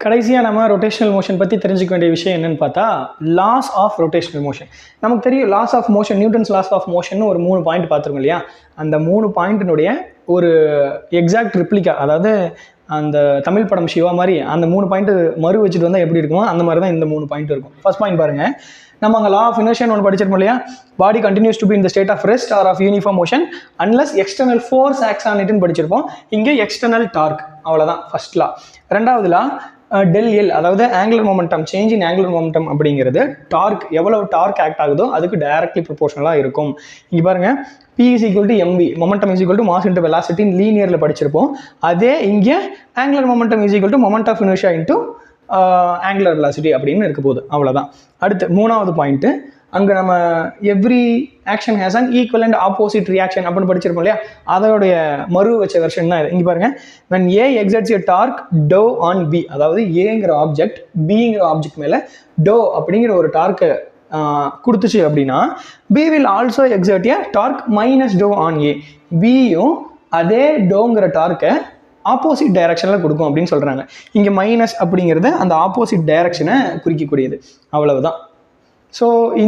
கடைசியாக நம்ம rotational motion பற்றி தெரிஞ்சுக்க வேண்டிய விஷயம் என்னென்னு பார்த்தா லாஸ் ஆஃப் ரொட்டேஷனல் மோஷன். நமக்கு தெரியும் laws of motion, Newton's laws of motion ஒரு 3 பாயிண்ட் பார்த்துருக்கோம் இல்லையா? அந்த 3 பாயிண்ட்டினுடைய ஒரு எக்ஸாக்ட் ரிப்ளிகா, அதாவது அந்த தமிழ் படம் சிவா மாதிரி அந்த 3 பாயிண்ட் மறு வச்சுட்டு வந்தால் எப்படி இருக்குமோ அந்த மாதிரி தான் இந்த 3 பாயிண்ட் இருக்கும். ஃபர்ஸ்ட் பாயிண்ட் பாருங்கள், நம்ம அங்கே லா ஆஃப் இனர்ஷியா ஒன்று படிச்சிருக்கோம் இல்லையா? Body continues to be in the state of rest or of uniform motion unless external force acts on இட்னு படிச்சிருப்போம். இங்கே எக்ஸ்டர்னல் டார்க், அவ்வளோதான் ஃபர்ஸ்ட் லா. ரெண்டாவது லா டெல் எல், அதாவது angular momentum, change in angular momentum அப்படிங்கிறது torque, எவ்வளவு torque act ஆகுதோ அதுக்கு டைரக்ட்லி ப்ரொபோர்ஷனலாக இருக்கும். இங்கே பாருங்க, P is equal to mv, momentum is equal to mass into velocity in linearல படிச்சிருப்போம். அதே இங்கே angular momentum is equal to moment of inertia into angular velocity அப்படின்னு இருக்க போகுது. அவ்வளோதான். அடுத்து 3வது பாயிண்ட்டு, அங்கே நம்ம every action has an equal and opposite reaction அப்படின்னு படிச்சிருப்போம் இல்லையா? அதோடைய மறு வச்ச வெர்ஷன் தான் இது. இங்கே பாருங்க, when A exerts a torque dou on B, அதாவது ஏங்கிற ஆப்ஜெக்ட் பிங்கிற ஆப்ஜெக்ட் மேலே டோ அப்படிங்கிற ஒரு டார்க்கை கொடுத்துச்சு அப்படின்னா B will also exert a torque minus dou on A. Bயும் அதே டோங்கிற டார்க்கை ஆப்போசிட் டைரக்ஷனில் கொடுக்கும் அப்படின்னு சொல்கிறாங்க. இங்கே மைனஸ் அப்படிங்கிறது அந்த ஆப்போசிட் டைரக்ஷனை குறிக்கக்கூடியது. அவ்வளவுதான். ஸோ